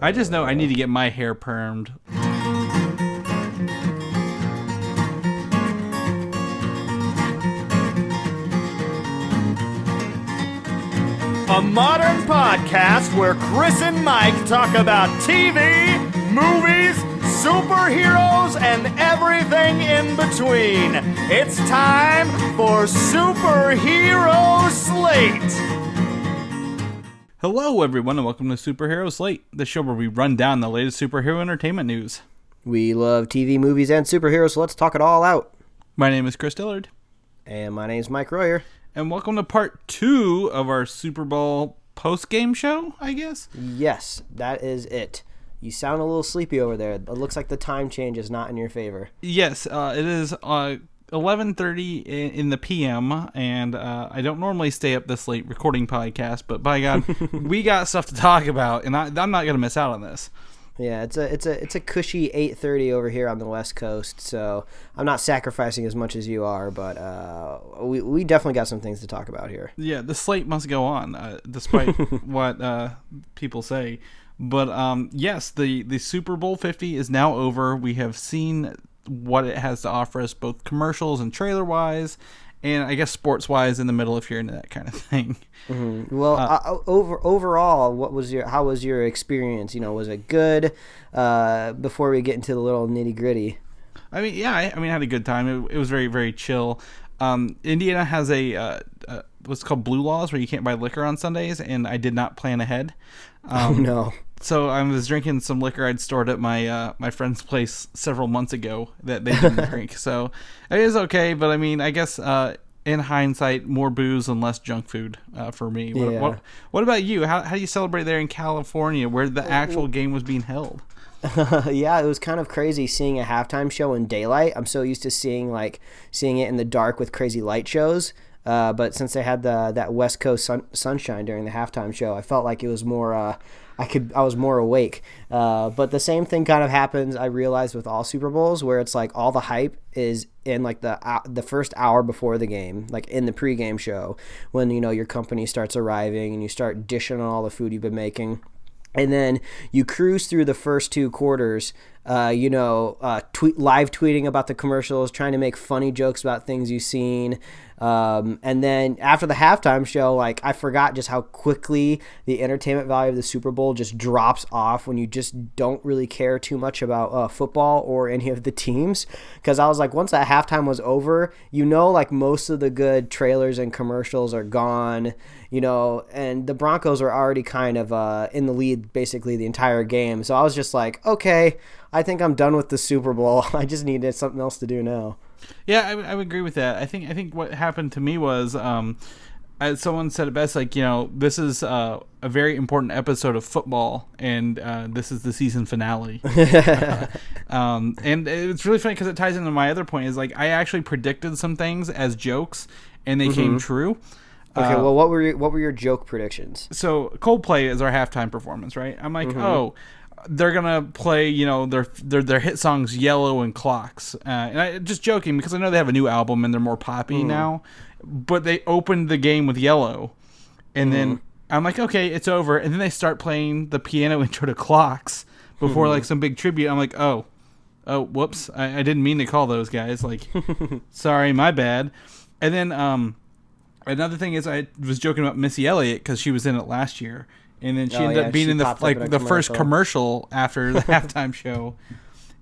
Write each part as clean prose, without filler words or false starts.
I just know I need to get my hair permed. A modern podcast where Chris and Mike talk about TV, movies, superheroes, and everything in between. It's time for Superhero Slate. Hello, everyone, and welcome to Superhero Slate, the show where we run down the latest superhero entertainment news. We love TV, movies, and superheroes, so let's talk it all out. My name is Chris Dillard. And my name is Mike Royer. And welcome to part 2 of our Super Bowl post-game show, I guess? Yes, that is it. You sound a little sleepy over there. It looks like the time change is not in your favor. Yes, it is 11:30 in the PM, and I don't normally stay up this late recording podcasts, but by God, we got stuff to talk about, and I'm not going to miss out on this. Yeah, it's a cushy 8:30 over here on the West Coast, so I'm not sacrificing as much as you are, but we definitely got some things to talk about here. Yeah, the slate must go on, despite what people say. But yes, the Super Bowl 50 is now over. We have seen what it has to offer us, both commercials and trailer-wise, and I guess sports-wise in the middle if you're into that kind of thing. Mm-hmm. Well, overall, how was your experience? You know, was it good? Before we get into the little nitty-gritty. I mean, yeah, I had a good time. It was very, very chill. Indiana has what's called blue laws, where you can't buy liquor on Sundays, and I did not plan ahead. Oh no! So I was drinking some liquor I'd stored at my friend's place several months ago that they didn't drink. So it is okay, but I mean, I guess in hindsight, more booze and less junk food for me. What about you? How do you celebrate there in California, where the actual game was being held? Yeah, it was kind of crazy seeing a halftime show in daylight. I'm so used to seeing it in the dark with crazy light shows. But since they had that West Coast sunshine during the halftime show, I felt like it was more. I was more awake. But the same thing kind of happens, I realized, with all Super Bowls, where it's like all the hype is in like the first hour before the game, like in the pregame show, when your company starts arriving and you start dishing on all the food you've been making. And then you cruise through the first 2 quarters, live tweeting about the commercials, trying to make funny jokes about things you've seen. And then after the halftime show, I forgot just how quickly the entertainment value of the Super Bowl just drops off when you just don't really care too much about football or any of the teams. Because I was like, once that halftime was over, most of the good trailers and commercials are gone. And the Broncos are already kind of in the lead basically the entire game. So I was just like, okay, I think I'm done with the Super Bowl. I just needed something else to do now. Yeah, I would agree with that. I think what happened to me was, as someone said it best, this is a very important episode of football, and this is the season finale. And it's really funny because it ties into my other point, is I actually predicted some things as jokes, and they came true. Okay, well, what were your joke predictions? So Coldplay is our halftime performance, right? I'm like, they're gonna play, their hit songs "Yellow" and "Clocks," and I just joking because I know they have a new album and they're more poppy now. But they opened the game with "Yellow," and then I'm like, okay, it's over. And then they start playing the piano intro to "Clocks" before some big tribute. I'm like, oh, whoops, I didn't mean to call those guys. Sorry, my bad. And then another thing is, I was joking about Missy Elliott because she was in it last year, and then she ended up being in the first commercial after the halftime show.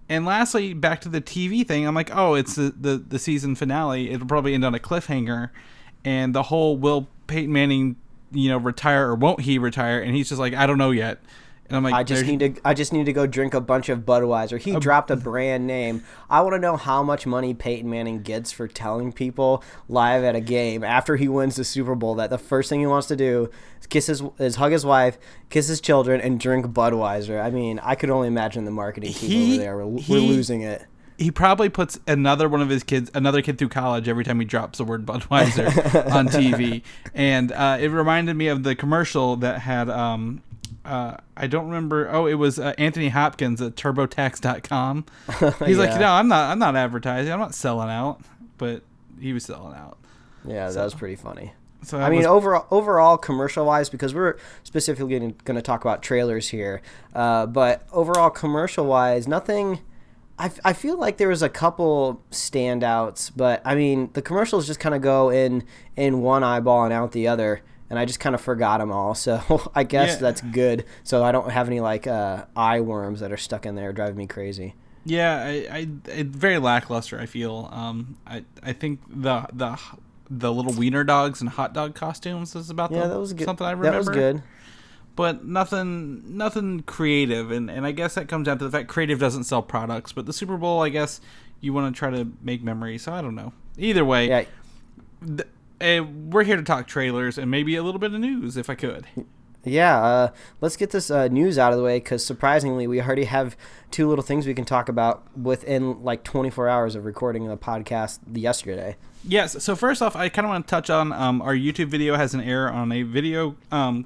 And lastly, back to the TV thing, I'm like, oh, it's the season finale. It'll probably end on a cliffhanger, and the whole will Peyton Manning, retire or won't he retire? And he's just like, I don't know yet. And I'm like, I just need to go drink a bunch of Budweiser. He dropped a brand name. I want to know how much money Peyton Manning gets for telling people live at a game after he wins the Super Bowl that the first thing he wants to do is hug his wife, kiss his children, and drink Budweiser. I mean, I could only imagine the marketing team over there. We're losing it. He probably puts another kid through college every time he drops the word Budweiser on TV. And it reminded me of the commercial that had I don't remember. Oh, it was Anthony Hopkins at TurboTax.com. He's like, no, I'm not advertising. I'm not selling out. But he was selling out. Yeah, that was pretty funny. So I mean, overall, commercial-wise, because we're specifically going to talk about trailers here, but overall, commercial-wise, nothing. I feel like there was a couple standouts, but I mean, the commercials just kind of go in one eyeball and out the other, and I just kind of forgot them all. So I guess that's good. So I don't have any like eye worms that are stuck in there driving me crazy. Yeah, I very lackluster. I feel. I think the little wiener dogs and hot dog costumes is about that was good. Something I remember. That was good. But nothing creative, and I guess that comes down to the fact creative doesn't sell products. But the Super Bowl, I guess, you want to try to make memories. So I don't know. Either way, we're here to talk trailers and maybe a little bit of news, if I could. Yeah, let's get this news out of the way, because surprisingly, we already have two little things we can talk about within like 24 hours of recording the podcast yesterday. Yes, so first off, I kind of want to touch on our YouTube video has an error on a video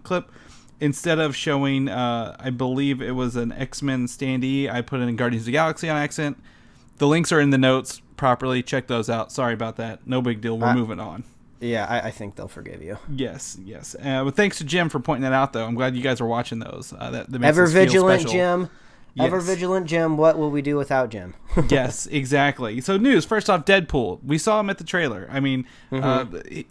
clip. Instead of showing, I believe it was an X-Men standee, I put in Guardians of the Galaxy on accident. The links are in the notes properly. Check those out. Sorry about that. No big deal. We're moving on. Yeah, I think they'll forgive you. Yes. But thanks to Jim for pointing that out, though. I'm glad you guys are watching those. That makes Ever us feel vigilant, special. Jim. Yes. Ever vigilant, Jim. What will we do without Jim? Yes, exactly. So news. First off, Deadpool. We saw him at the trailer. I mean,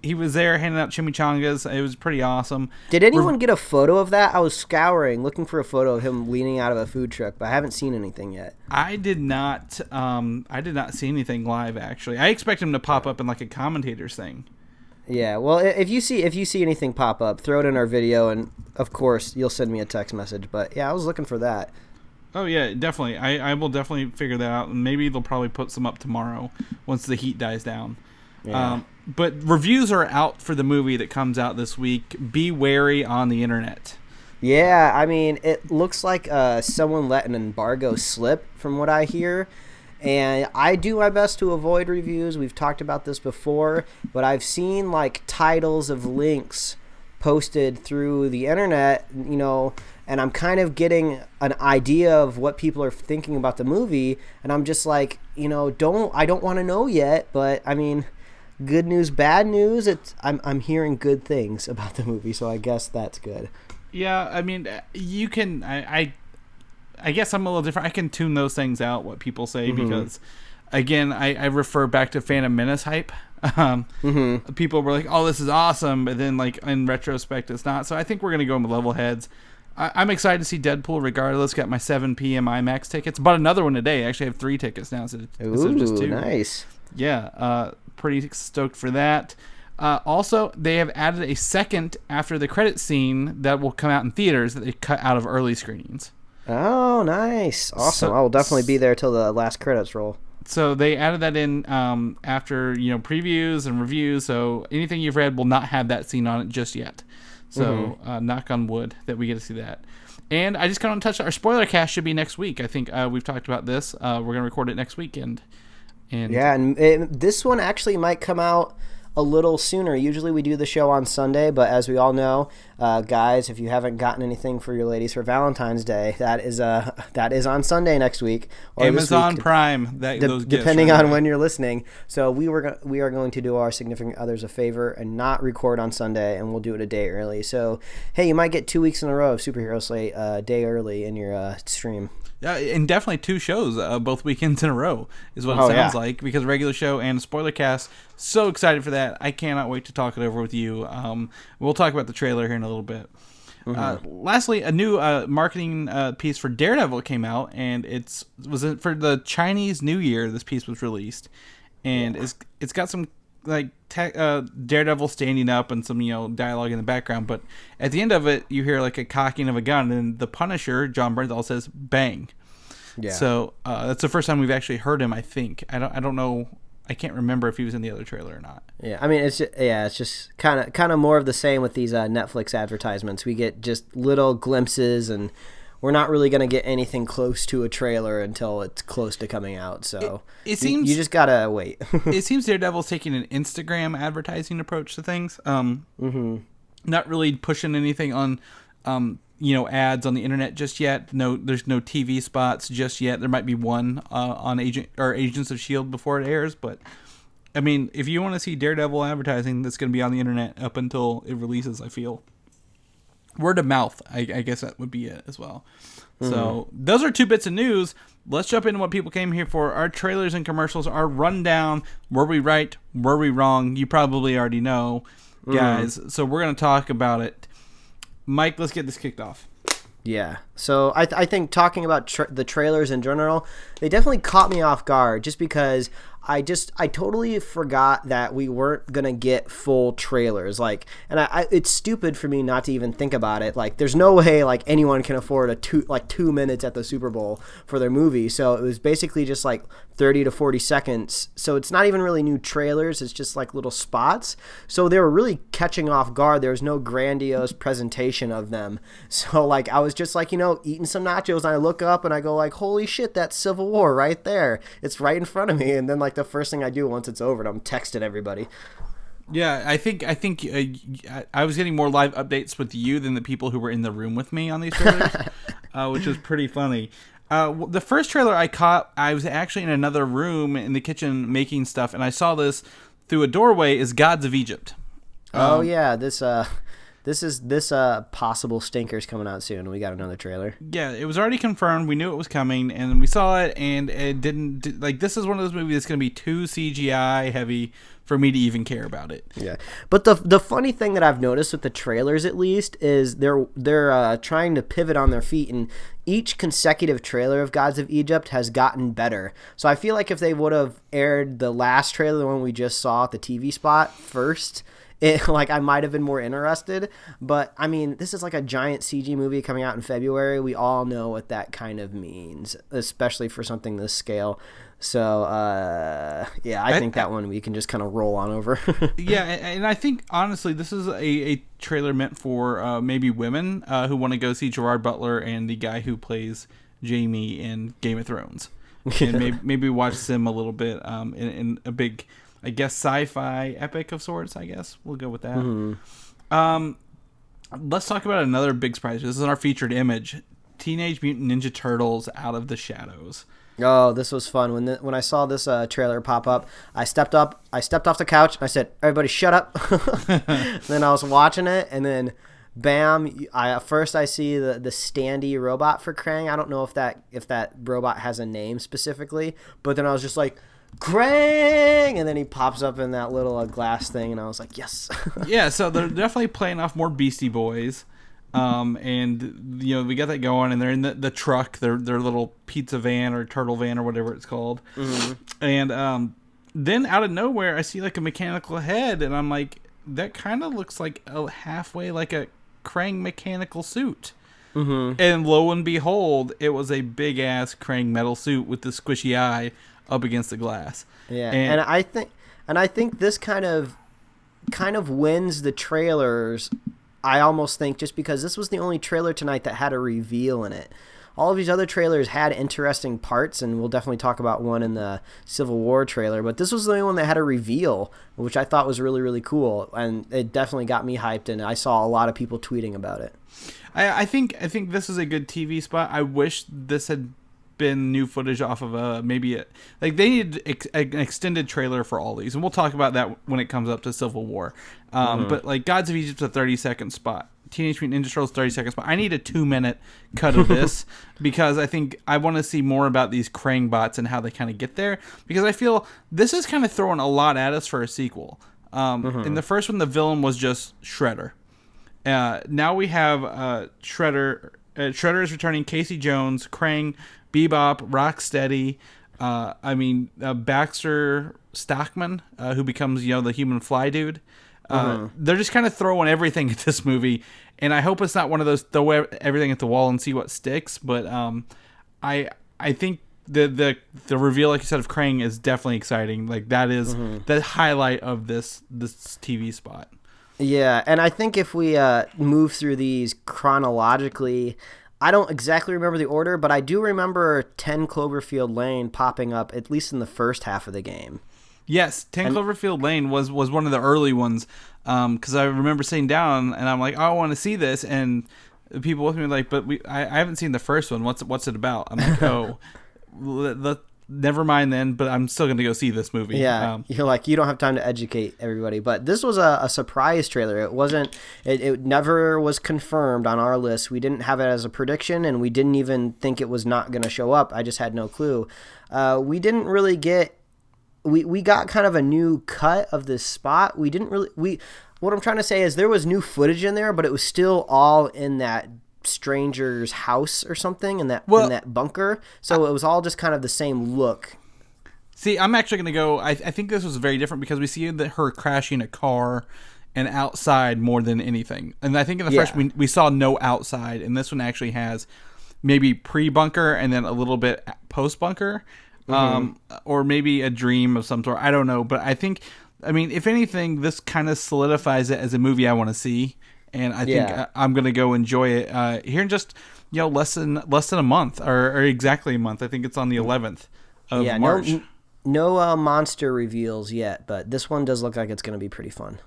he was there handing out chimichangas. It was pretty awesome. Did anyone get a photo of that? I was scouring, looking for a photo of him leaning out of a food truck, but I haven't seen anything yet. I did not. I did not see anything live. Actually, I expect him to pop up in like a commentator's thing. Yeah, well, if you see anything pop up, throw it in our video, and of course you'll send me a text message. But yeah, I was looking for that. Oh yeah, definitely. I will definitely figure that out, and maybe they'll probably put some up tomorrow once the heat dies down. Yeah. But reviews are out for the movie that comes out this week. Be wary on the internet. Yeah, I mean, it looks like someone let an embargo slip, from what I hear. And I do my best to avoid reviews. We've talked about this before, but I've seen like titles of links posted through the internet, and I'm kind of getting an idea of what people are thinking about the movie, and I'm just like, I don't want to know yet, but I mean, good news, bad news, I'm hearing good things about the movie, so I guess that's good. Yeah, I mean, you can I guess I'm a little different. I can tune those things out, what people say, because again, I refer back to Phantom Menace hype. People were like, "Oh, this is awesome," but then, like, in retrospect, it's not. So I think we're gonna go with level heads. I'm excited to see Deadpool. Regardless, got my 7 p.m. IMAX tickets. Bought another one today. I actually have 3 tickets now instead of just 2. Nice. Yeah, pretty stoked for that. Also, they have added a second after the credit scene that will come out in theaters that they cut out of early screenings. Oh, nice. Awesome. I will definitely be there till the last credits roll. So they added that in after previews and reviews. So anything you've read will not have that scene on it just yet. So knock on wood that we get to see that. And I just kind of touched our spoiler cast should be next week. I think we've talked about this. We're gonna record it next weekend. And this one actually might come out a little sooner. Usually we do the show on Sunday, but as we all know, guys, if you haven't gotten anything for your ladies for Valentine's Day, that is on Sunday next week, or Amazon this week, Prime. Depending on when you're listening. So we are going to do our significant others a favor and not record on Sunday, and we'll do it a day early. So hey, you might get 2 weeks in a row of Superhero Slate a day early in your stream. Yeah, and definitely 2 shows, both weekends in a row, is what it sounds like, because regular show and Spoilercast. So excited for that. I cannot wait to talk it over with you. We'll talk about the trailer here in a little bit. Lastly, a new marketing piece for Daredevil came out, and it was for the Chinese New Year. This piece was released, and it's got some like Daredevil standing up and some dialogue in the background, but at the end of it you hear like a cocking of a gun, and the Punisher John Bernthal says bang. So that's the first time we've actually heard him. I think I don't know, I can't remember if he was in the other trailer or not. I mean, it's just kind of more of the same with these Netflix advertisements. We get just little glimpses, and we're not really going to get anything close to a trailer until it's close to coming out. So it seems you just got to wait. It seems Daredevil's taking an Instagram advertising approach to things. Not really pushing anything on, ads on the internet just yet. No, there's no TV spots just yet. There might be one on Agents of S.H.I.E.L.D. before it airs, but I mean, if you want to see Daredevil advertising, that's going to be on the internet up until it releases, I feel. Word of mouth, I guess that would be it as well. So those are 2 bits of news. Let's jump into what people came here for. Our trailers and commercials, our rundown. Were we right? Were we wrong? You probably already know, guys. So we're going to talk about it. Mike, let's get this kicked off. Yeah. So I think talking about the trailers in general, they definitely caught me off guard just because I totally forgot that we weren't going to get full trailers. Like, and it's stupid for me not to even think about it. Like, there's no way like anyone can afford 2 minutes at the Super Bowl for their movie. So it was basically just like 30 to 40 seconds. So it's not even really new trailers. It's just like little spots. So they were really catching off guard. There was no grandiose presentation of them. So like, I was just like, eating some nachos and I look up and I go like, holy shit, that's Civil War right there. It's right in front of me. And then like the first thing I do once it's over, I'm texting everybody. Yeah, I think I was getting more live updates with you than the people who were in the room with me on these trailers, which was pretty funny. The first trailer I caught, I was actually in another room in the kitchen making stuff, and I saw this through a doorway, is Gods of Egypt. Oh yeah, this possible stinker's coming out soon. We got another trailer. Yeah, it was already confirmed. We knew it was coming, and we saw it, and it didn't like. This is one of those movies that's going to be too CGI heavy for me to even care about it. Yeah, but the funny thing that I've noticed with the trailers, at least, is they're trying to pivot on their feet, and each consecutive trailer of Gods of Egypt has gotten better. So I feel like if they would have aired the last trailer, the one we just saw at the TV spot first, I might have been more interested. But I mean, this is like a giant CG movie coming out in February. We all know what that kind of means, especially for something this scale. So yeah, I think that one we can just kind of roll on over. Yeah, and I think honestly, this is a trailer meant for maybe women who want to go see Gerard Butler and the guy who plays Jaime in Game of Thrones, and maybe watch them a little bit in a big, I guess, sci-fi epic of sorts. I guess we'll go with that. Mm-hmm. Let's talk about another big surprise. This is our featured image: Teenage Mutant Ninja Turtles Out of the Shadows. Oh, this was fun. When I saw this trailer pop up, I stepped off the couch and I said, "Everybody, shut up!" Then I was watching it, and then, bam! First I see the standee robot for Krang. I don't know if that robot has a name specifically, but then I was just like, Krang, and then he pops up in that little glass thing, and I was like, yes. Yeah, so they're definitely playing off more Beastie Boys, and we got that going, and they're in the truck, their little pizza van or turtle van or whatever it's called, and then out of nowhere I see like a mechanical head, and I'm like, that kind of looks like halfway like a Krang mechanical suit. And lo and behold, it was a big ass Krang metal suit with the squishy eye up against the glass. Yeah, and I think this kind of wins the trailers. I almost think just because this was the only trailer tonight that had a reveal in it. All of these other trailers had interesting parts, and we'll definitely talk about one in the Civil War trailer, but this was the only one that had a reveal, which I thought was really, really cool, and it definitely got me hyped, and I saw a lot of people tweeting about it. I think this is a good TV spot. I wish this had been new footage off of they need an extended trailer for all these, and we'll talk about that when it comes up to Civil War. But like Gods of Egypt's a 30-second spot, Teenage Mutant Ninja Turtles 30-second spot. I need a 2-minute cut of this because I think I want to see more about these Krang bots and how they kind of get there, because I feel this is kind of throwing a lot at us for a sequel. In the first one, the villain was just Shredder. Now we have Shredder. Shredder is returning. Casey Jones, Krang, Bebop, Rocksteady, Baxter Stockman, who becomes the human fly dude. They're just kind of throwing everything at this movie, and I hope it's not one of those throw everything at the wall and see what sticks. But I think the reveal, like you said, of Krang is definitely exciting. Like that is the highlight of this TV spot. Yeah, and I think if we move through these chronologically, I don't exactly remember the order, but I do remember 10 Cloverfield Lane popping up, at least in the first half of the game. Yes, 10 Cloverfield Lane was one of the early ones, because I remember sitting down, and I'm like, oh, I want to see this, and the people with me were like, but I haven't seen the first one. What's it about? I'm like, oh, never mind then, but I'm still going to go see this movie. Yeah, you're like, you don't have time to educate everybody. But this was a surprise trailer. It wasn't, it never was confirmed on our list. We didn't have it as a prediction, and we didn't even think it was not going to show up. I just had no clue. We didn't really get, we got kind of a new cut of this spot. We didn't really, what I'm trying to say is there was new footage in there, but it was still all in that stranger's house or something in that bunker, so it was all just kind of the same look. See, I'm actually going to go, I think this was very different because we see her crashing a car and outside more than anything, and I think in the first we saw no outside, and this one actually has maybe pre-bunker and then a little bit post-bunker, or maybe a dream of some sort, I don't know, but I mean, if anything, this kind of solidifies it as a movie I want to see. And I think I'm going to go enjoy it here in just, less than a month or exactly a month. I think it's on the 11th of March. No monster reveals yet, but this one does look like it's going to be pretty fun.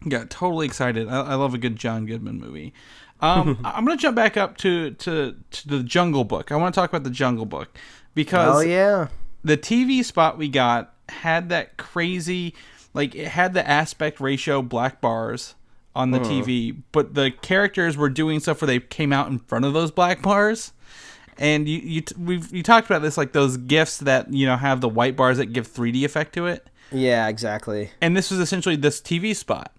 Yeah, totally excited. I love a good John Goodman movie. I'm going to jump back up to the Jungle Book. I want to talk about the Jungle Book because the TV spot we got had that crazy, it had the aspect ratio black bars on the TV, but the characters were doing stuff where they came out in front of those black bars, and you talked about this, like those GIFs that have the white bars that give 3D effect to it. Yeah, exactly. And this was essentially this TV spot.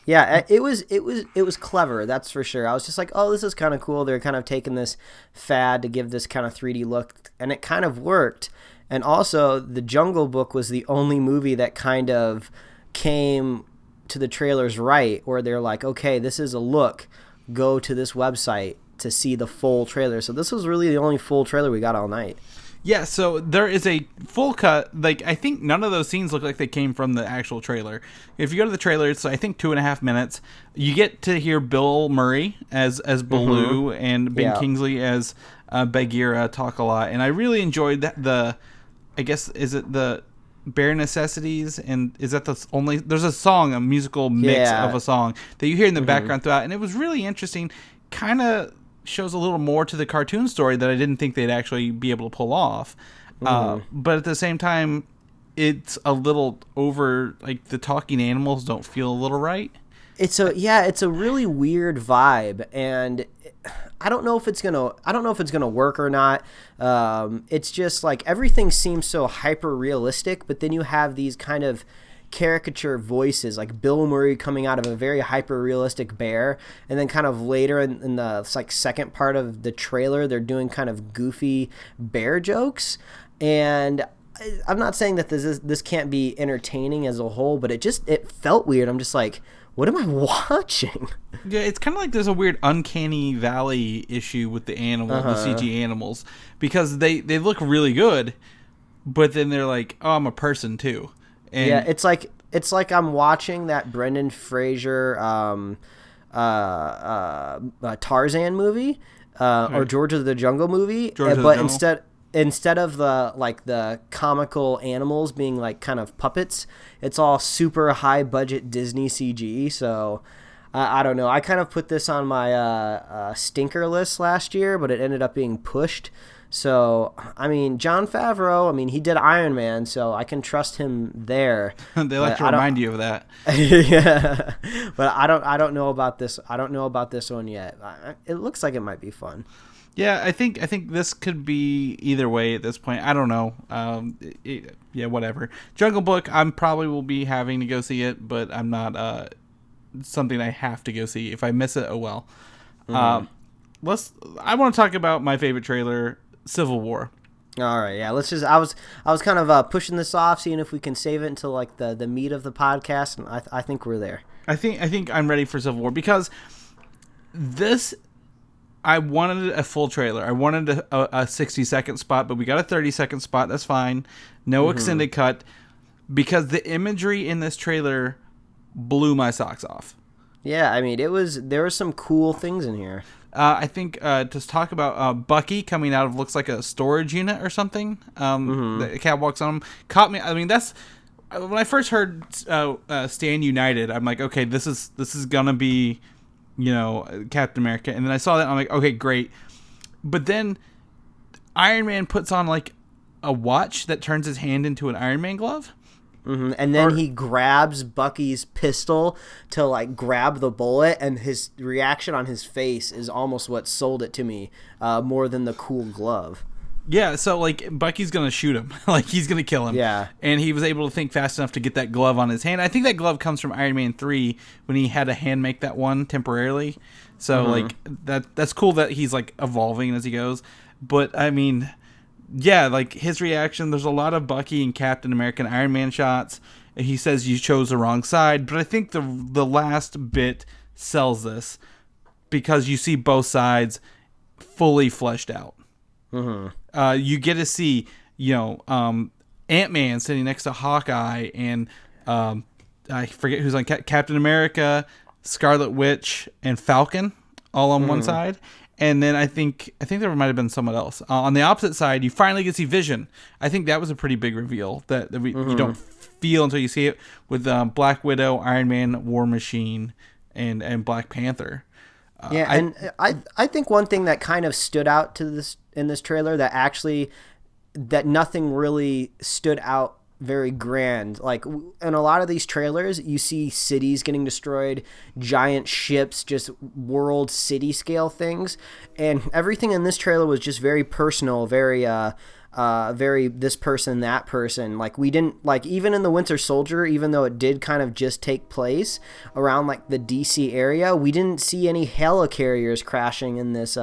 Yeah, it was clever, that's for sure. I was just like, oh, this is kind of cool. They're kind of taking this fad to give this kind of 3D look, and it kind of worked. And also, the Jungle Book was the only movie that kind of came to the trailers right, where they're like, okay, this is a look, go to this website to see the full trailer. So this was really the only full trailer we got all night. Yeah, so there is a full cut. I think none of those scenes look like they came from the actual trailer. If you go to the trailer, it's I think 2.5 minutes. You get to hear Bill Murray as Baloo and Ben Kingsley as Bagheera talk a lot, and I really enjoyed that. I guess, is it the Bare Necessities, and is that the only, there's a musical mix of a song that you hear in the background throughout, and it was really interesting. Kind of shows a little more to the cartoon story that I didn't think they'd actually be able to pull off, but at the same time it's a little over, the talking animals don't feel a little right. It's a really weird vibe, and I don't know if it's gonna work or not. It's just like everything seems so hyper realistic, but then you have these kind of caricature voices, like Bill Murray coming out of a very hyper realistic bear, and then kind of later in the second part of the trailer, they're doing kind of goofy bear jokes. And I'm not saying that this can't be entertaining as a whole, but it felt weird. I'm just like, what am I watching? Yeah, it's kind of like there's a weird uncanny valley issue with the the CG animals, because they look really good, but then they're like, oh, I'm a person too. And yeah, it's like I'm watching that Brendan Fraser Tarzan movie or George of the Jungle movie, but instead of the comical animals being like kind of puppets, it's all super high budget Disney CG. So I don't know. I kind of put this on my stinker list last year, but it ended up being pushed. So, I mean, Jon Favreau, he did Iron Man, so I can trust him there. They like to remind you of that. Yeah. But I don't know about this. I don't know about this one yet. It looks like it might be fun. Yeah, I think this could be either way at this point. I don't know. Whatever. Jungle Book, I'm probably will be having to go see it, but I'm not something I have to go see. If I miss it, oh well. I want to talk about my favorite trailer, Civil War. All right, yeah. Let's just. I was kind of pushing this off, seeing if we can save it until the meat of the podcast, and I think we're there. I think I'm ready for Civil War because this. I wanted a full trailer. I wanted a 60-second spot, but we got a 30-second spot. That's fine. No extended cut, because the imagery in this trailer blew my socks off. Yeah, there were some cool things in here. I think to talk about Bucky coming out of looks like a storage unit or something. The catwalks on him caught me. That's when I first heard Stand United. I'm like, okay, this is gonna be, Captain America. And then I saw that, I'm like, okay, great. But then Iron Man puts on like a watch that turns his hand into an Iron Man glove. Mm-hmm. And then he grabs Bucky's pistol to like grab the bullet, and his reaction on his face is almost what sold it to me more than the cool glove. Yeah, so like Bucky's gonna shoot him, like he's gonna kill him. Yeah, and he was able to think fast enough to get that glove on his hand. I think that glove comes from Iron Man 3 when he had a hand make that one temporarily. So like that's cool that he's like evolving as he goes. But I mean, yeah, like his reaction. There's a lot of Bucky and Captain America and Iron Man shots. And he says you chose the wrong side, but I think the last bit sells this because you see both sides fully fleshed out. You get to see, Ant-Man sitting next to Hawkeye and I forget who's on Captain America, Scarlet Witch, and Falcon all on one side. And then I think there might have been someone else. On the opposite side, you finally get to see Vision. I think that was a pretty big reveal that you don't feel until you see it with Black Widow, Iron Man, War Machine, and Black Panther. I think one thing that kind of stood out to this in this trailer that nothing really stood out very grand. Like in a lot of these trailers, you see cities getting destroyed, giant ships, just world city scale things, and everything in this trailer was just very personal, very this person, that person. Like we didn't like even in the Winter Soldier, even though it did kind of just take place around like the DC area, we didn't see any helicarriers crashing in this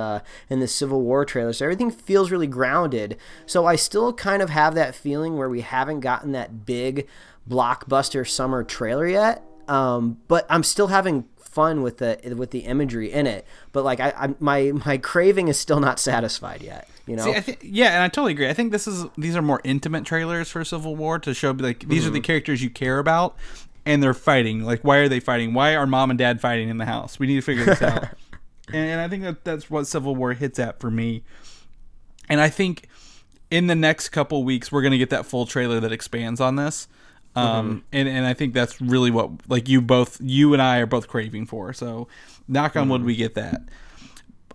Civil War trailer. So everything feels really grounded. So I still kind of have that feeling where we haven't gotten that big blockbuster summer trailer yet. But I'm still having fun with the imagery in it. But like my craving is still not satisfied yet. See, and I totally agree. I think these are more intimate trailers for Civil War to show like these are the characters you care about, and they're fighting. Like, why are they fighting? Why are mom and dad fighting in the house? We need to figure this out. And I think that's what Civil War hits at for me. And I think in the next couple weeks we're gonna get that full trailer that expands on this. And I think that's really what like you and I are both craving for. So knock on wood, we get that.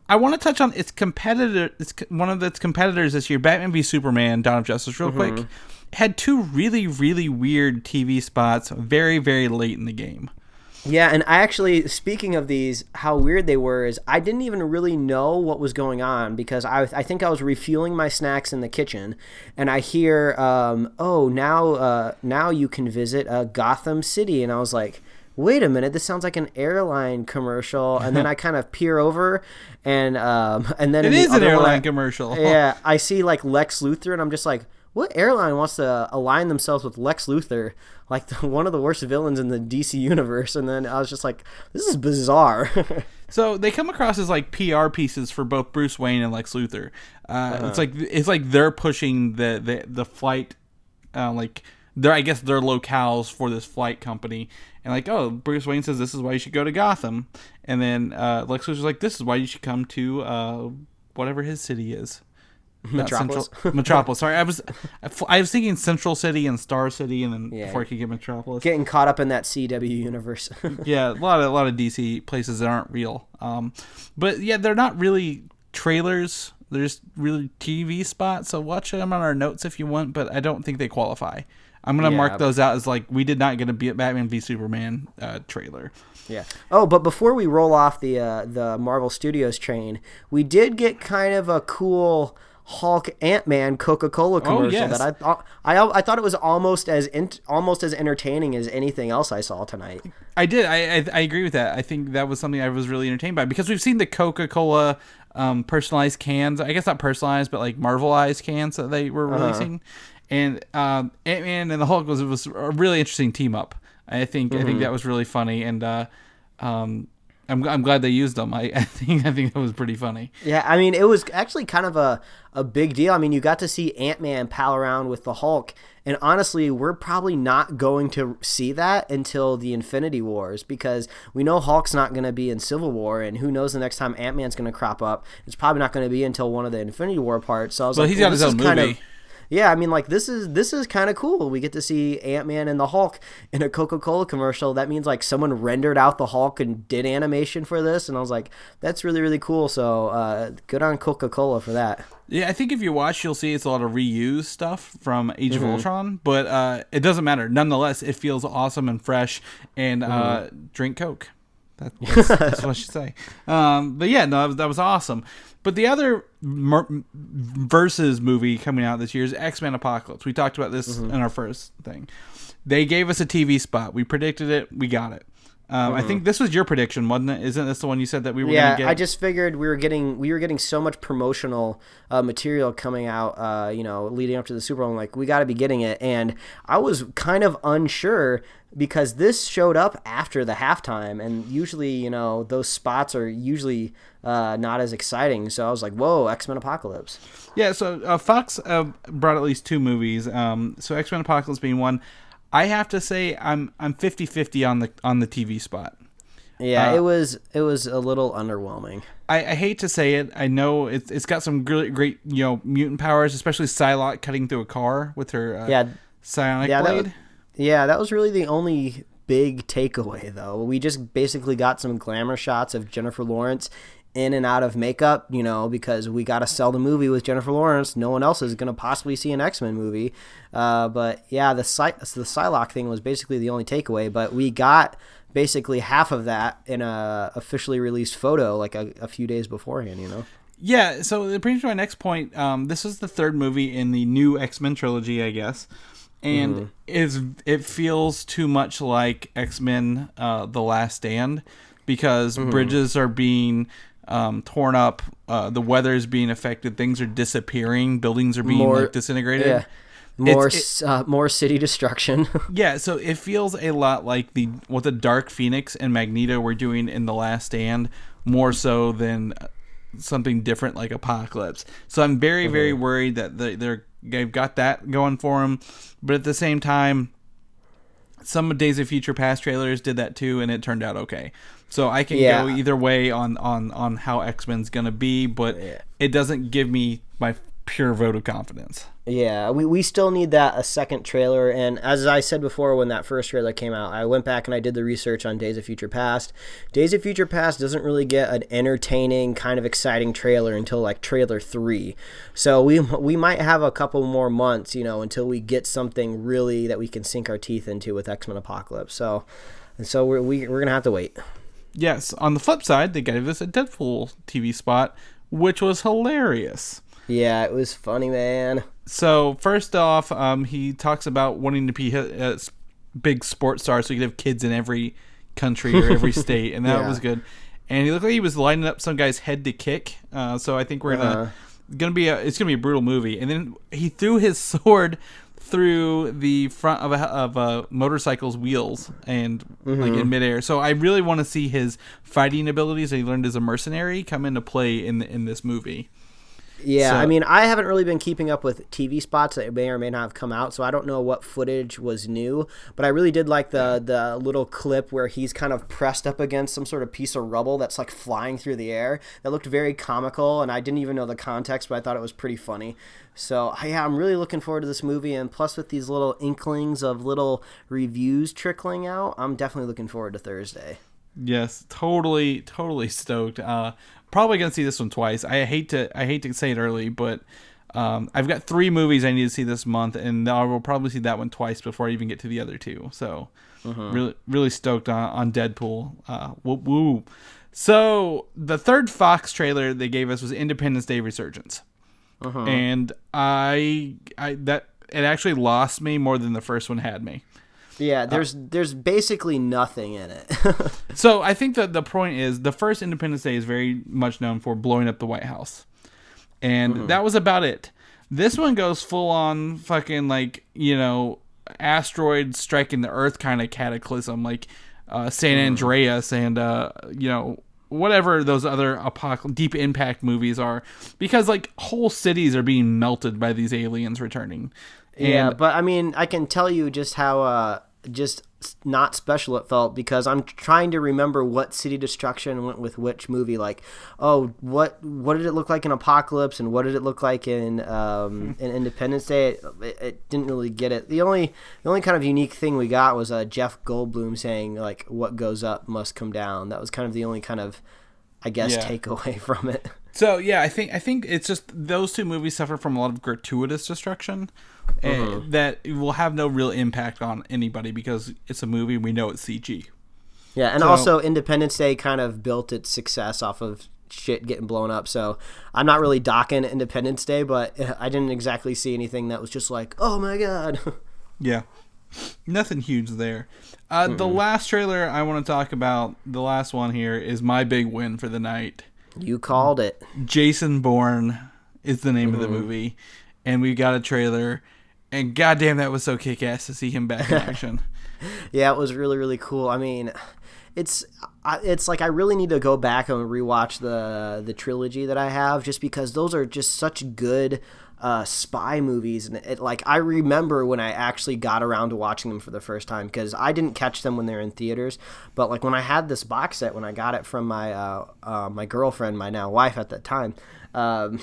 I want to touch on its competitor. It's one of its competitors this year, Batman v Superman: Dawn of Justice. Real quick, had two really, really weird TV spots very, very late in the game. Yeah, and I actually, speaking of these, how weird they were is I didn't even really know what was going on because I think I was refueling my snacks in the kitchen, and I hear, now you can visit Gotham City, and I was like, wait a minute, this sounds like an airline commercial. And then I kind of peer over, and then it is an airline commercial. Yeah, I see like Lex Luthor, and I'm just like, what airline wants to align themselves with Lex Luthor, like one of the worst villains in the DC universe? And then I was just like, this is bizarre. So they come across as like PR pieces for both Bruce Wayne and Lex Luthor. It's like they're pushing the flight, I guess their locales for this flight company. And like, oh, Bruce Wayne says this is why you should go to Gotham, and then Lex Luthor's like, this is why you should come to whatever his city is. Metropolis. Metropolis. Sorry, I was thinking Central City and Star City, and then before I could get Metropolis, getting caught up in that CW universe. Yeah, a lot of DC places that aren't real. But yeah, they're not really trailers. They're just really TV spots. So watch them on our notes if you want, but I don't think they qualify. I'm gonna mark those out as like we did not get a Batman v Superman trailer. Yeah. Oh, but before we roll off the Marvel Studios train, we did get kind of a cool Hulk Ant-Man Coca-Cola commercial that I thought it was almost as entertaining as anything else I saw tonight. I did. I agree with that. I think that was something I was really entertained by because we've seen the Coca-Cola personalized cans. I guess not personalized, but like Marvelized cans that they were releasing. And Ant-Man and the Hulk was a really interesting team up. I think that was really funny, and I'm glad they used them. I think that was pretty funny. Yeah, I mean, it was actually kind of a big deal. I mean, you got to see Ant-Man pal around with the Hulk, and honestly, we're probably not going to see that until the Infinity Wars because we know Hulk's not going to be in Civil War, and who knows the next time Ant-Man's going to crop up. It's probably not going to be until one of the Infinity War parts. So I was he's got his own movie. Yeah, I mean, like this is kind of cool. We get to see Ant-Man and the Hulk in a Coca-Cola commercial. That means like someone rendered out the Hulk and did animation for this, and I was like, that's really really cool. So good on Coca-Cola for that. Yeah, I think if you watch, you'll see it's a lot of reused stuff from Age of Ultron, but it doesn't matter. Nonetheless, it feels awesome and fresh. And drink Coke. That's what I should say. But yeah, no, that was awesome. But the other Versus movie coming out this year is X-Men Apocalypse. We talked about this in our first thing. They gave us a TV spot. We predicted it. We got it. I think this was your prediction, wasn't it? Isn't this the one you said that we were going to get? I just figured we were getting so much promotional material coming out, leading up to the Super Bowl. I'm like, we got to be getting it. And I was kind of unsure because this showed up after the halftime, and usually, those spots are usually not as exciting. So I was like, whoa, X-Men Apocalypse. Yeah, so Fox brought at least two movies. So X-Men Apocalypse being one. I have to say I'm 50-50 on the TV spot. Yeah, it was a little underwhelming. I hate to say it. I know it's got some great mutant powers, especially Psylocke cutting through a car with her psionic blade. That was really the only big takeaway, though. We just basically got some glamour shots of Jennifer Lawrence in and out of makeup, because we got to sell the movie with Jennifer Lawrence. No one else is going to possibly see an X-Men movie. But yeah, the Psylocke thing was basically the only takeaway, but we got basically half of that in a officially released photo like a few days beforehand, Yeah, so it brings me to my next point. This is the third movie in the new X-Men trilogy, I guess. And it feels too much like X-Men The Last Stand because bridges are being torn up, the weather is being affected, things are disappearing, buildings are being disintegrated. Yeah. More city destruction. Yeah, so it feels a lot like what the Dark Phoenix and Magneto were doing in The Last Stand, more so than something different like Apocalypse. So I'm very, very worried that they've got that going for them, but at the same time, some Days of Future Past trailers did that too, and it turned out okay. So I can go either way on how X-Men's going to be, but it doesn't give me my pure vote of confidence. Yeah, we still need a second trailer, and as I said before when that first trailer came out, I went back and I did the research on Days of Future Past. Days of Future Past doesn't really get an entertaining, kind of exciting trailer until like trailer 3. So we might have a couple more months, until we get something really that we can sink our teeth into with X-Men Apocalypse. So we're going to have to wait. Yes, on the flip side, they gave us a Deadpool TV spot, which was hilarious. Yeah, it was funny, man. So first off, he talks about wanting to be a big sports star, so you could have kids in every country or every state, and that was good. And he looked like he was lining up some guy's head to kick. So I think it's gonna be a brutal movie. And then he threw his sword through the front of a motorcycle's wheels and like in midair. So I really want to see his fighting abilities that he learned as a mercenary come into play in this movie. Yeah, so, I mean, I haven't really been keeping up with TV spots that may or may not have come out, so I don't know what footage was new, but I really did like the little clip where he's kind of pressed up against some sort of piece of rubble that's like flying through the air. That looked very comical, and I didn't even know the context, but I thought it was pretty funny. So, yeah, I'm really looking forward to this movie, and plus with these little inklings of little reviews trickling out, I'm definitely looking forward to Thursday. Yes, totally stoked. Probably gonna see this one twice. I hate to say it early, but I've got 3 movies I need to see this month, and I will probably see that one twice before I even get to the other 2. So really stoked on Deadpool. Whoop whoop. So the third Fox trailer they gave us was Independence Day Resurgence, and it actually lost me more than the first one had me. Yeah, there's basically nothing in it. So I think that the point is the first Independence Day is very much known for blowing up the White House. And that was about it. This one goes full on fucking asteroid striking the Earth kind of cataclysm, like San Andreas and whatever those other deep impact movies are, because whole cities are being melted by these aliens returning. Yeah, but I mean, I can tell you just how just not special it felt, because I'm trying to remember what City Destruction went with which movie. Like, oh, what did it look like in Apocalypse, and what did it look like in Independence Day? It didn't really get it. The only kind of unique thing we got was Jeff Goldblum saying, like, what goes up must come down. That was kind of the only kind of, I guess, takeaway from it. So yeah, I think it's just those two movies suffer from a lot of gratuitous destruction that will have no real impact on anybody because it's a movie. We know it's CG. Yeah, and also Independence Day kind of built its success off of shit getting blown up. So I'm not really docking Independence Day, but I didn't exactly see anything that was just like, oh my god. Yeah, nothing huge there. The last trailer I want to talk about, the last one here, is my big win for the night. You called it. Jason Bourne is the name of the movie, and we got a trailer, and goddamn, that was so kick-ass to see him back in action. Yeah, it was really, really cool. I mean, it's like I really need to go back and rewatch the trilogy that I have, just because those are just such good spy movies. And like, I remember when I actually got around to watching them for the first time, because I didn't catch them when they were in theaters, but like when I had this box set, when I got it from my my girlfriend, my now wife at that time,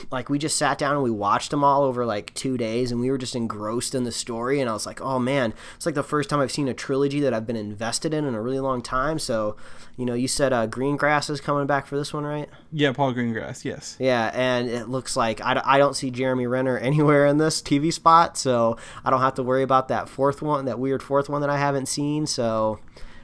like we just sat down and we watched them all over like 2 days, and we were just engrossed in the story. And I was like, oh man, it's like the first time I've seen a trilogy that I've been invested in a really long time. So, you know, you said Greengrass is coming back for this one, right? Yeah, Paul Greengrass, yes. Yeah, and it looks like I don't see Jeremy Renner anywhere in this TV spot, so I don't have to worry about that weird fourth one that I haven't seen. So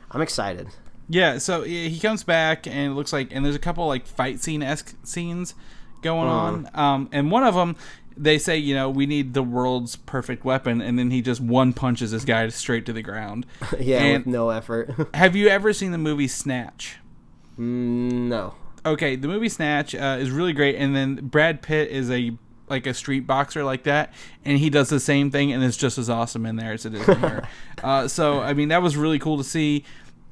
I'm excited. Yeah, so he comes back, and it looks like, and there's a couple like fight scene-esque scenes going on, and one of them, they say, you know, we need the world's perfect weapon, and then he just one punches this guy straight to the ground. Yeah, and with no effort. Have you ever seen the movie Snatch? No. Okay, the movie Snatch is really great, and then Brad Pitt is a street boxer like that, and he does the same thing, and it's just as awesome in there as it is in here. So, I mean, that was really cool to see.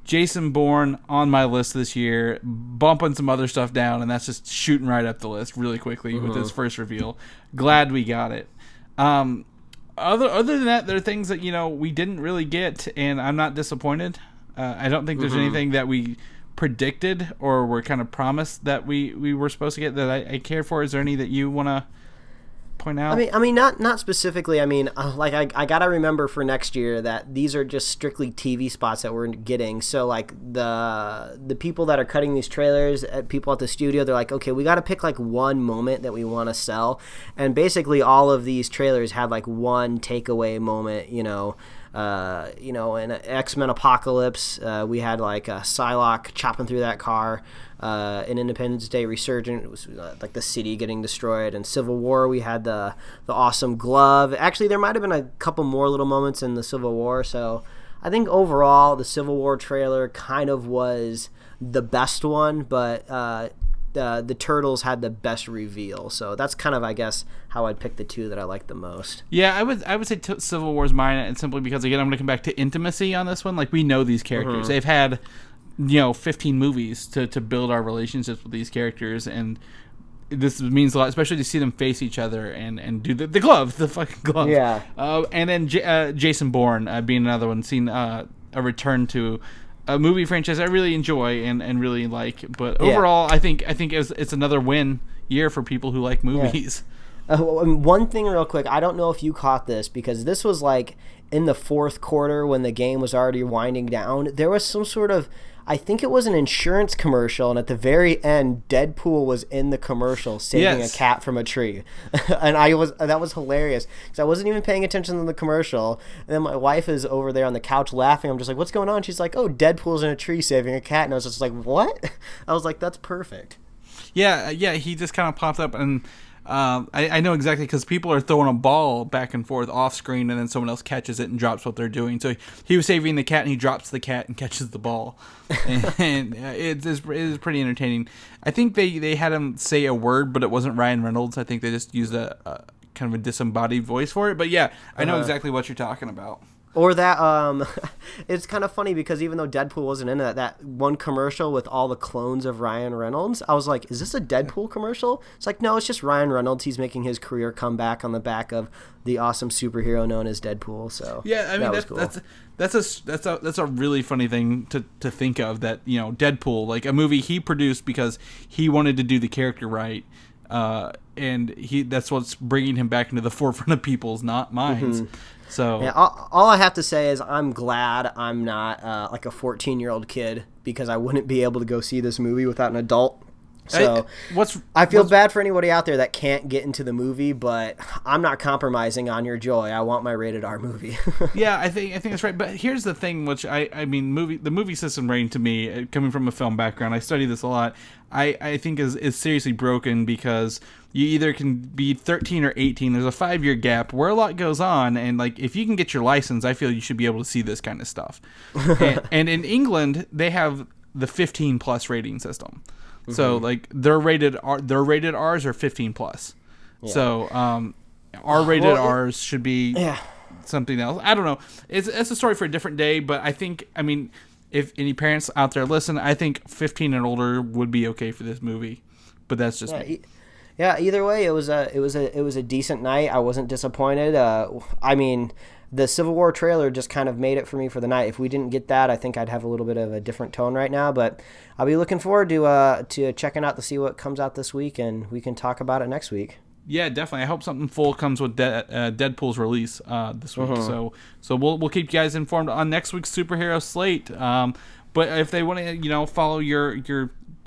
Jason Bourne on my list this year, bumping some other stuff down, and that's just shooting right up the list really quickly with his first reveal. Glad we got it. Other than that, there are things that, you know, we didn't really get, and I'm not disappointed. I don't think there's anything that we predicted or were kind of promised that we were supposed to get that I cared for. Is there any that you want to point out? I mean, not specifically. I mean, like I gotta remember for next year that these are just strictly TV spots that we're getting. So like the people that are cutting these trailers, people at the studio, they're like, okay, we got to pick like one moment that we want to sell, and basically all of these trailers had like one takeaway moment. You know, in X-Men Apocalypse, we had like a Psylocke chopping through that car. In Independence Day, Resurgence, it was like the city getting destroyed. And Civil War, we had the awesome glove. Actually, there might have been a couple more little moments in the Civil War. So I think overall, the Civil War trailer kind of was the best one, but the Turtles had the best reveal. So that's kind of, I guess, how I'd pick the two that I like the most. Yeah, I would say Civil War's mine, and simply because, again, I'm going to come back to intimacy on this one. Like, we know these characters. They've had, 15 movies to build our relationships with these characters, and this means a lot, especially to see them face each other and do the glove, the fucking glove. Yeah. And then Jason Bourne being another one, seeing a return to a movie franchise I really enjoy and really like. But overall, I think it's another win year for people who like movies. Yeah. One thing real quick, I don't know if you caught this, because this was like in the fourth quarter when the game was already winding down. There was some sort of, I think it was an insurance commercial, and at the very end, Deadpool was in the commercial saving a cat from a tree, and that was hilarious because I wasn't even paying attention to the commercial, and then my wife is over there on the couch laughing. I'm just like, "What's going on?" She's like, "Oh, Deadpool's in a tree saving a cat," and I was just like, "What?" I was like, "That's perfect." Yeah, he just kind of popped up, and I know exactly, because people are throwing a ball back and forth off screen, and then someone else catches it and drops what they're doing. So he was saving the cat, and he drops the cat and catches the ball, and it is pretty entertaining. I think they had him say a word, but it wasn't Ryan Reynolds. I think they just used a kind of a disembodied voice for it. But yeah, I know exactly what you're talking about. Or that, it's kind of funny because even though Deadpool wasn't in it, that one commercial with all the clones of Ryan Reynolds, I was like, is this a Deadpool commercial? It's like, no, it's just Ryan Reynolds. He's making his career comeback on the back of the awesome superhero known as Deadpool. So yeah, I mean, that was cool. That's a really funny thing to think of, that, you know, Deadpool, like a movie he produced because he wanted to do the character right. And that's what's bringing him back into the forefront of people's minds. Mm-hmm. So yeah, all I have to say is I'm glad I'm not like a 14-year-old kid, because I wouldn't be able to go see this movie without an adult. So I feel bad for anybody out there that can't get into the movie, but I'm not compromising on your joy. I want my rated R movie. Yeah, I think that's right. But here's the thing, which I mean, the movie system rating, to me, coming from a film background, I study this a lot. I think is seriously broken, because you either can be 13 or 18. There's a 5-year gap where a lot goes on, and like if you can get your license, I feel you should be able to see this kind of stuff. and in England, they have the 15 plus rating system. Mm-hmm. So like their rated R's are 15 plus. Yeah. So R-rated R's should be something else. I don't know. It's a story for a different day, but I mean, if any parents out there listen, I think 15 and older would be okay for this movie. But that's just me. Yeah, either way, it was a decent night. I wasn't disappointed. I mean, the Civil War trailer just kind of made it for me for the night. If we didn't get that, I think I'd have a little bit of a different tone right now. But I'll be looking forward to checking out to see what comes out this week, and we can talk about it next week. Yeah, definitely. I hope something full comes with Deadpool's release this week. Mm-hmm. So we'll keep you guys informed on next week's superhero slate. But if they want to, follow your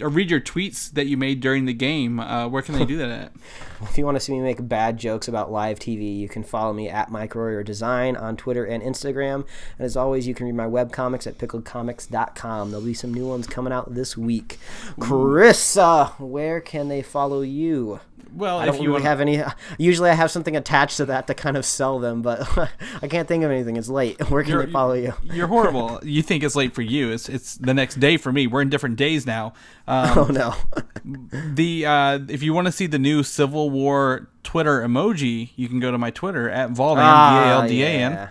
or read your tweets that you made during the game, where can they do that at? If you want to see me make bad jokes about live TV, you can follow me at Mike Royer Design on Twitter and Instagram. And as always, you can read my webcomics at pickledcomics.com. There'll be some new ones coming out this week. Chris, where can they follow you? Well, I don't really have any. Usually I have something attached to that to kind of sell them, but I can't think of anything. It's late. Where can they follow you? You're horrible. You think it's late for you. It's the next day for me. We're in different days now. Oh, no. If you want to see the new Civil War Twitter emoji, you can go to my Twitter at Valdan, VALDAN. Yeah.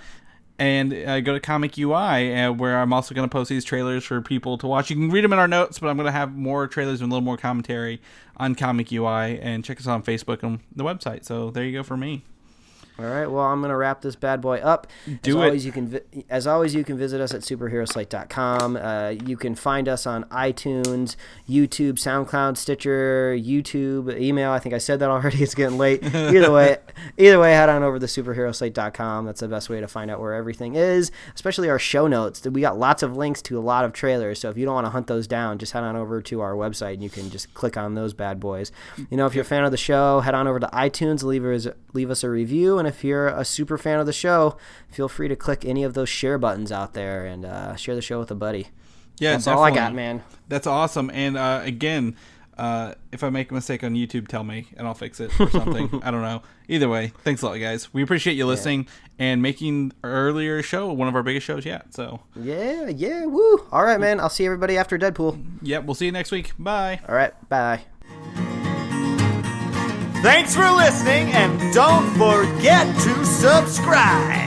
And go to Comic UI, where I'm also going to post these trailers for people to watch. You can read them in our notes, but I'm going to have more trailers and a little more commentary on Comic UI. And check us out on Facebook and the website. So there you go for me. All right, well, I'm going to wrap this bad boy up. As always, you can visit us at superheroslate.com. You can find us on iTunes, YouTube, SoundCloud, Stitcher, YouTube, email. I think I said that already. It's getting late. Either way, head on over to superheroslate.com. That's the best way to find out where everything is, especially our show notes. We got lots of links to a lot of trailers, so if you don't want to hunt those down, just head on over to our website, and you can just click on those bad boys. If you're a fan of the show, head on over to iTunes, leave us a review, and if you're a super fan of the show, feel free to click any of those share buttons out there and share the show with a buddy. Yeah, that's definitely all I got, man. That's awesome. And again, if I make a mistake on YouTube, tell me and I'll fix it or something. I don't know. Either way, thanks a lot, guys. We appreciate you listening and making our earlier show one of our biggest shows yet. So yeah, woo! All right, man. I'll see everybody after Deadpool. Yep, we'll see you next week. Bye. All right, bye. Thanks for listening, and don't forget to subscribe.